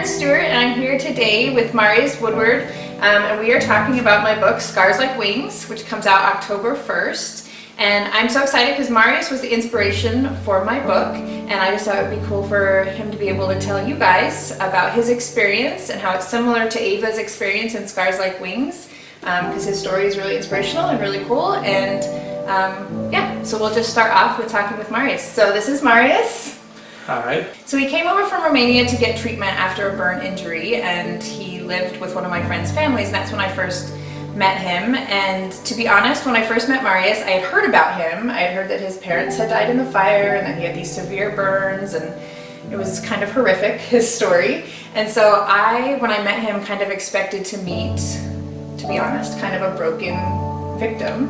Karen Stewart, and I'm here today with Marius Woodward, and we are talking about my book, Scars Like Wings, which comes out October 1st. And I'm so excited because Marius was the inspiration for my book, and I just thought it would be cool for him to be able to tell you guys about his experience and how it's similar to Ava's experience in Scars Like Wings, because his story is really inspirational and really cool. And yeah, so we'll just start off with talking with Marius. So this is Marius. Hi. So he came over from Romania to get treatment after a burn injury, and he lived with one of my friend's families, and that's when I first met him. And to be honest, when I first met Marius, I had heard about him. I had heard that his parents had died in the fire and that he had these severe burns, and it was kind of horrific, his story. And so when I met him, kind of expected to meet, to be honest, kind of a broken victim.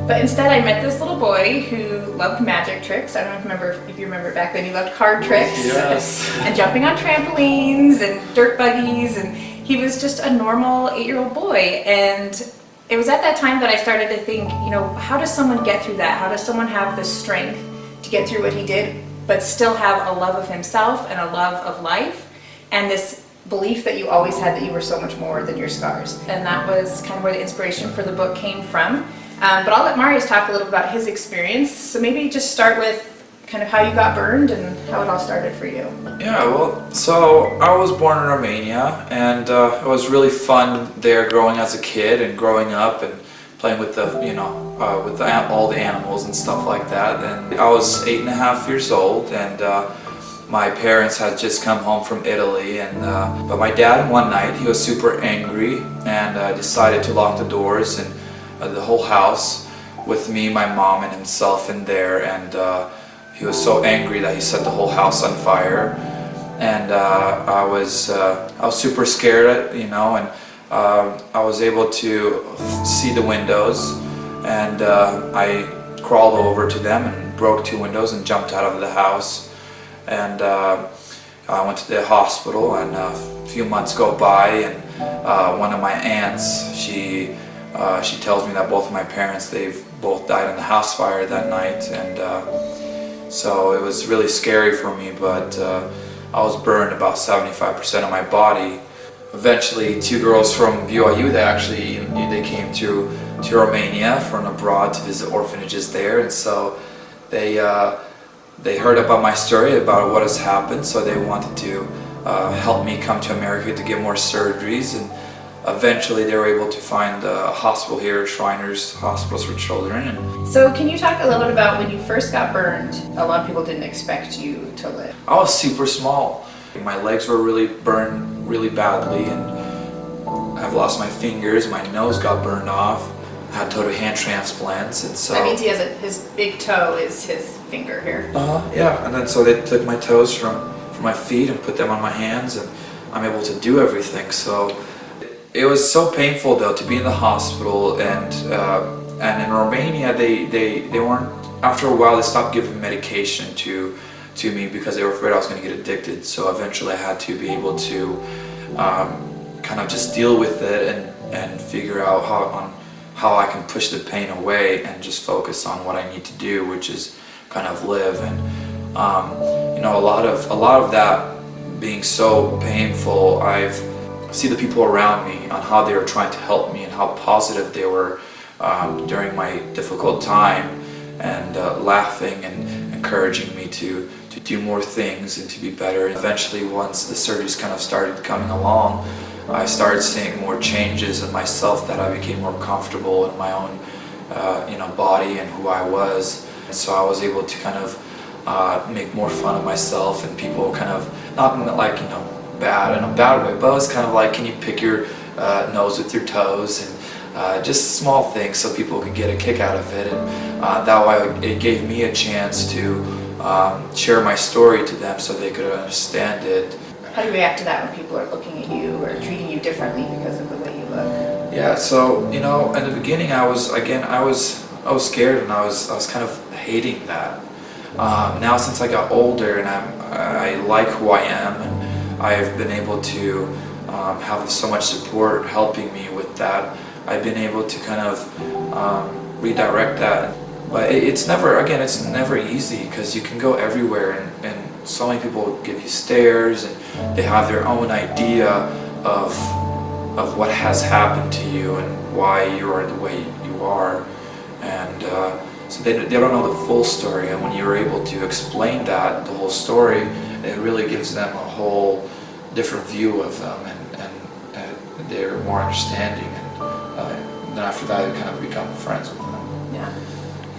But instead I met this little boy who loved magic tricks. I don't know if you remember back then, he loved card tricks. Yes. and jumping on trampolines and dirt buggies, and he was just a normal 8-year-old boy. And it was at that time that I started to think, you know, how does someone get through that? How does someone have the strength to get through what he did, but still have a love of himself and a love of life, and this belief that you always had that you were so much more than your scars? And that was kind of where the inspiration for the book came from. But I'll let Marius talk a little about his experience. So maybe just start with kind of how you got burned and how it all started for you. Yeah, well, so I was born in Romania, and it was really fun there growing as a kid and growing up and playing with all the animals and stuff like that. And I was 8.5 years old, and my parents had just come home from Italy, and but my dad one night, he was super angry and decided to lock the doors and the whole house with me, my mom, and himself in there. And he was so angry that he set the whole house on fire. And I was super scared, you know, and I was able to see the windows, and I crawled over to them and broke 2 windows and jumped out of the house. And I went to the hospital, and a few months go by, and one of my aunts, she tells me that both of my parents, they've both died in the house fire that night. And so it was really scary for me, but I was burned about 75% of my body. Eventually 2 girls from BYU, they came to Romania from abroad to visit orphanages there, and so they heard about my story, about what has happened, so they wanted to help me come to America to get more surgeries. And eventually they were able to find a hospital here, Shriners Hospitals for Children. And So can you talk a little bit about when you first got burned? A lot of people didn't expect you to live. I was super small. My legs were really burned really badly, and I've lost my fingers, my nose got burned off. I had total hand transplants, and so... That means his big toe is his finger here. Yeah, and then so they took my toes from my feet and put them on my hands, and I'm able to do everything. So it was so painful though to be in the hospital, and in Romania they weren't, after a while they stopped giving medication to me because they were afraid I was going to get addicted. So eventually I had to be able to kind of just deal with it and figure out how I can push the pain away and just focus on what I need to do, which is kind of live. And you know, a lot of that being so painful, I see the people around me on how they were trying to help me and how positive they were during my difficult time, and laughing and encouraging me to do more things and to be better. And eventually, once the surgeries kind of started coming along, I started seeing more changes in myself, that I became more comfortable in my own body and who I was. And so I was able to kind of make more fun of myself, and people kind of, not like, you know, bad in a bad way, but it was kind of like, can you pick your nose with your toes, and just small things so people could get a kick out of it. And that way it gave me a chance to share my story to them so they could understand it. How do you react to that when people are looking at you or treating you differently because of the way you look? Yeah, so, you know, in the beginning I was scared, and I was kind of hating that. Now since I got older and I like who I am, and I've been able to have so much support helping me with that, I've been able to kind of redirect that. But it's never easy, because you can go everywhere and so many people give you stares, and they have their own idea of what has happened to you and why you are the way you are, and so they don't know the full story. And when you're able to explain that, the whole story, it really gives them a whole different view of them, and they're more understanding, and then after that, you kind of become friends with them. Yeah.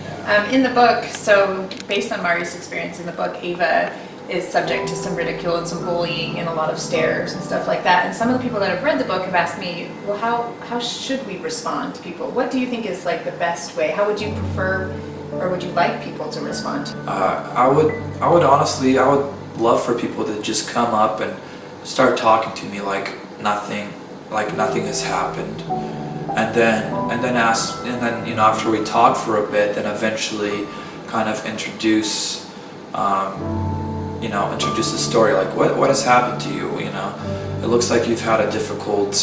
Yeah. In the book, so based on Marius' experience in the book, Ava is subject to some ridicule and some bullying and a lot of stares and stuff like that. And some of the people that have read the book have asked me, well, how should we respond to people? What do you think is like the best way? How would you prefer, or would you like people to respond? I would honestly, I would love for people to just come up and start talking to me like nothing has happened, and then ask, and then, you know, after we talk for a bit, then eventually kind of introduce the story, like what has happened to you. You know, it looks like you've had a difficult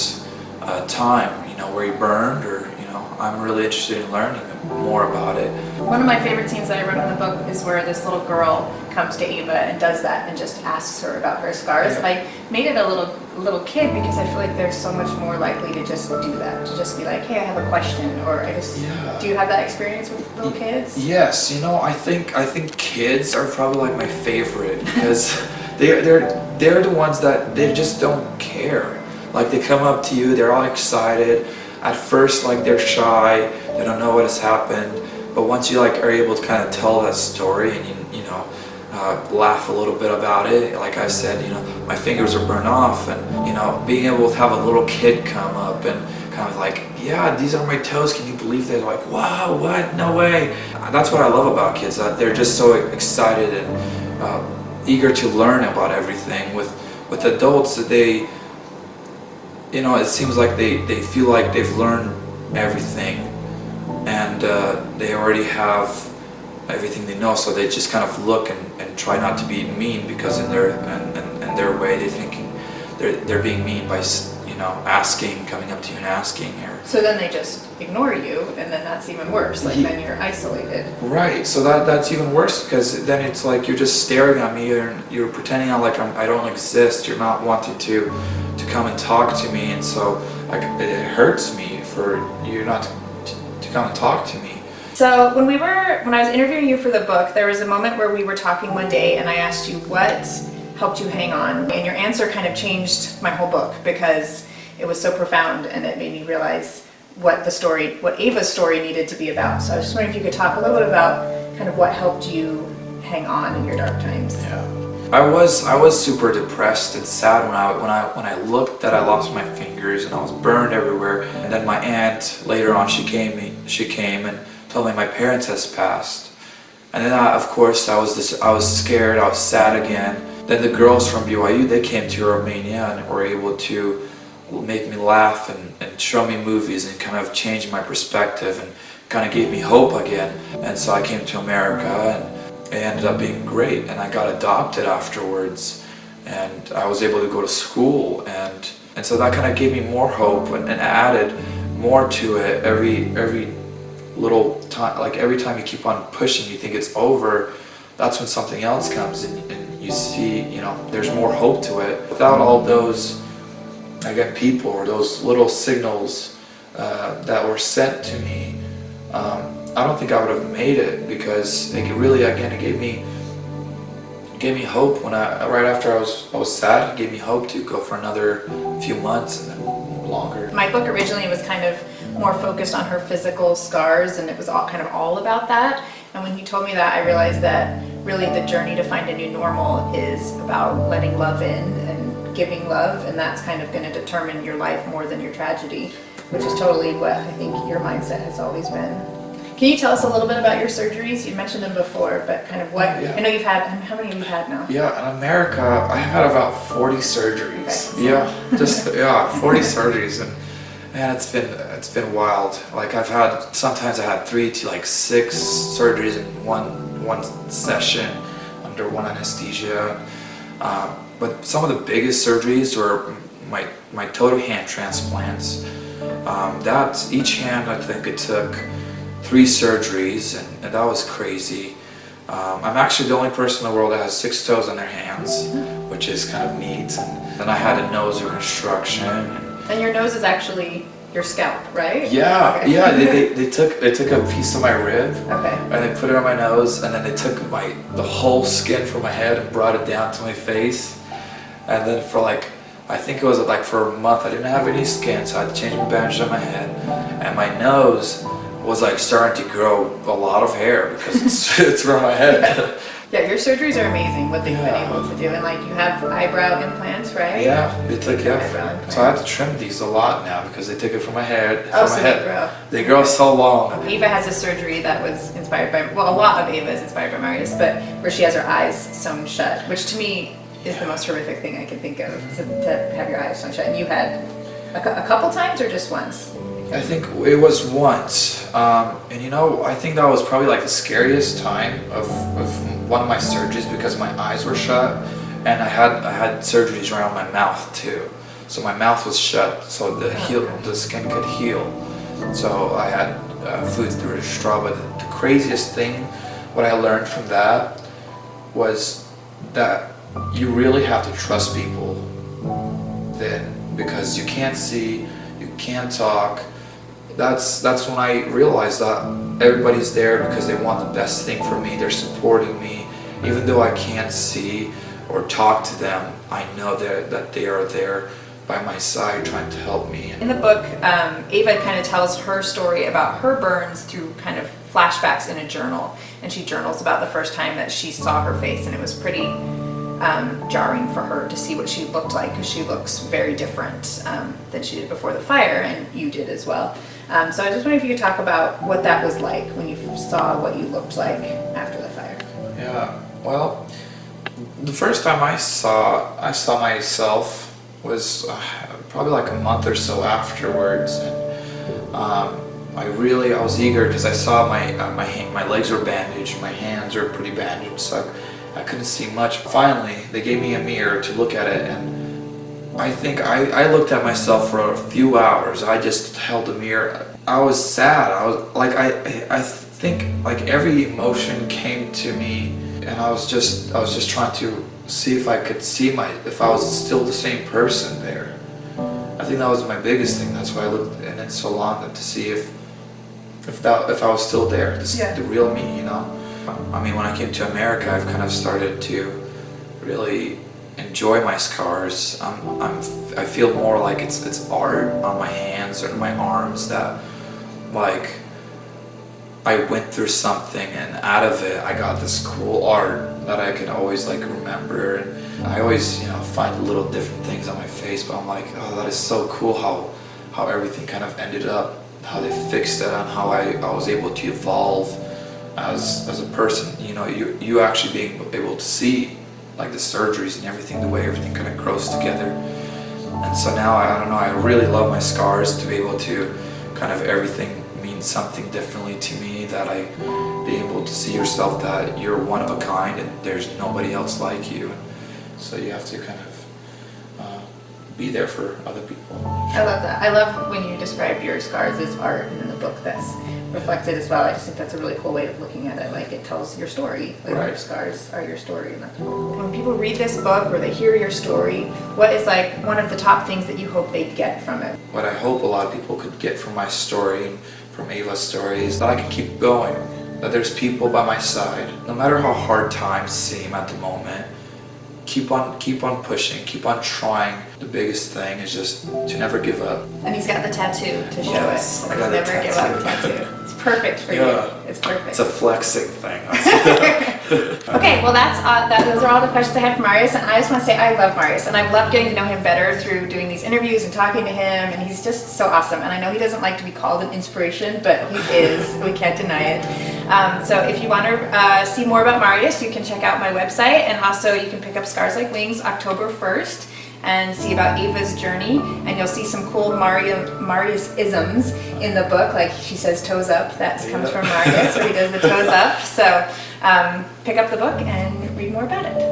time. You know, were you burned, or, you know, I'm really interested in learning more about it. One of my favorite scenes that I wrote in the book is where this little girl comes to Ava and does that and just asks her about her scars. Yeah. I made it a little kid because I feel like they're so much more likely to just do that, to just be like, hey, I have a question, or I just. Yeah. Do you have that experience with little kids? Yes, you know, I think kids are probably like my favorite, because they're the ones that they just don't care. Like, they come up to you, they're all excited. At first, like, they're shy, they don't know what has happened, but once you like are able to kind of tell that story, and you know, laugh a little bit about it, like I said, you know, my fingers are burned off, and, you know, being able to have a little kid come up and kind of like, yeah, these are my toes, can you believe that? Like, wow, what? No way. That's what I love about kids, that they're just so excited and eager to learn about everything. With adults, that they, you know, it seems like they feel like they've learned everything, and they already have everything they know, so they just kind of look and try not to be mean, because in their way they're thinking they're being mean by, you know, coming up to you and asking. Or So then they just ignore you, and then that's even worse. Like, then you're isolated. right, so that's even worse, because then it's like you're just staring at me, and you're pretending I don't exist. You're not wanting to come and talk to me, and so like it hurts me for you not to come and talk to me. So when I was interviewing you for the book, there was a moment where we were talking one day, and I asked you what helped you hang on, and your answer kind of changed my whole book, because it was so profound, and it made me realize what Ava's story needed to be about. So I was just wondering if you could talk a little bit about kind of what helped you hang on in your dark times. Yeah, I was super depressed and sad when I looked that I lost my fingers and I was burned everywhere. And then my aunt later on, she came and told me my parents has passed. And then of course I was scared, I was sad again. Then the girls from BYU, they came to Romania and were able to make me laugh and show me movies and kind of change my perspective and kind of gave me hope again. And so I came to America, and it ended up being great, and I got adopted afterwards, and I was able to go to school, and so that kind of gave me more hope and added more to it. Every little time, like every time you keep on pushing, you think it's over, that's when something else comes, and you see, you know, there's more hope to it. Without all those, again, people, or those little signals that were sent to me, I don't think I would have made it, because it really, again, it gave me hope when right after I was sad. It gave me hope to go for another few months and then longer. My book originally was kind of more focused on her physical scars, and it was all about that. And when you told me that, I realized that really the journey to find a new normal is about letting love in and giving love, and that's kind of going to determine your life more than your tragedy, which is totally what I think your mindset has always been. Can you tell us a little bit about your surgeries? You mentioned them before, but kind of what, Yeah. I know you've had, how many have you had now? Yeah, in America, I have had about 40 surgeries. Okay. Yeah, 40 surgeries, and man, it's been wild. Like sometimes I had 3 to like 6 surgeries in one session under one anesthesia. But some of the biggest surgeries were my total hand transplants. Each hand, I think it took 3 surgeries, and that was crazy. I'm actually the only person in the world that has 6 toes on their hands, which is kind of neat. And then I had a nose reconstruction. And your nose is actually your scalp, right? Yeah, Okay. yeah. They took a piece of my rib, Okay. and they put it on my nose, and then they took the whole skin from my head and brought it down to my face. And then for like, I think it was like for a month, I didn't have any skin, so I had to change my bandage on my head, and my nose was like starting to grow a lot of hair because it's from my head. Yeah, your surgeries are amazing, what they've Yeah. been able to do. And like you have eyebrow implants, right? Yeah, they took Eyebrow yeah. implants. So I have to trim these a lot now because they took it from my head. Oh, from so my they head. grow. They grow so long. Ava has a surgery that was inspired by, well, a lot of Ava is inspired by Marius, but where she has her eyes sewn shut, which to me is the most horrific thing I can think of, to have your eyes sewn shut. And you had a couple times or just once? I think it was once, and you know, I think that was probably like the scariest time of one of my surgeries because my eyes were shut, and I had surgeries around my mouth too, so my mouth was shut, so the skin could heal. So I had fluids through the straw. But the craziest thing, what I learned from that, was that you really have to trust people then, because you can't see, you can't talk. That's when I realized that everybody's there because they want the best thing for me. They're supporting me, even though I can't see or talk to them. I know that they are there by my side trying to help me. In the book, Ava kind of tells her story about her burns through kind of flashbacks in a journal, and she journals about the first time that she saw her face, and it was pretty jarring for her to see what she looked like, because she looks very different than she did before the fire, and you did as well. So I just wonder if you could talk about what that was like when you saw what you looked like after the fire. Yeah, well, the first time I saw myself was probably like a month or so afterwards, and I was eager because I saw my legs were bandaged, my hands were pretty bandaged, so I couldn't see much. Finally, they gave me a mirror to look at it, and I think I looked at myself for a few hours. I just held the mirror. I was sad. I was like, I think like every emotion came to me, and I was just trying to see if I could see if I was still the same person there. I think that was my biggest thing. That's why I looked in it so long, to see if I was still there, the real me, you know. I mean, when I came to America, I've kind of started to really enjoy my scars. I feel more like it's art on my hands or my arms, that like I went through something and out of it I got this cool art that I can always like remember. And I always, you know, find little different things on my face, but I'm like, oh, that is so cool how everything kind of ended up, how they fixed it, and how I was able to evolve as a person. You know, you actually being able to see like the surgeries and everything, the way everything kind of grows together. And so now I don't know, I really love my scars, to be able to kind of everything means something differently to me, that I be able to see yourself that you're one of a kind and there's nobody else like you. And so you have to kind of be there for other people. I love that. I love when you describe your scars as art, and in the book that's reflected as well. I just think that's a really cool way of looking at it. Like, it tells your story. Like, Right. your scars are your story, and that's really cool. When people read this book or they hear your story, what is like one of the top things that you hope they get from it? What I hope a lot of people could get from my story and from Ava's story is that I can keep going, that there's people by my side. No matter how hard times seem at the moment, keep on pushing, keep on trying. The biggest thing is just to never give up. And he's got the tattoo to show Yes, it. I got the Never give up tattoo. tattoo. It's perfect for Yeah. you. It's perfect. It's a flexing thing. Okay, well those are all the questions I have for Marius, and I just want to say I love Marius, and I've loved getting to know him better through doing these interviews and talking to him, and he's just so awesome. And I know he doesn't like to be called an inspiration, but he is. We can't deny it. So if you want to see more about Marius, you can check out my website, and also you can pick up Scars Like Wings October 1st. And see about Ava's journey, and you'll see some cool Marius-isms in the book, like she says toes up, that comes from Marius, where he does the toes up. So pick up the book and read more about it.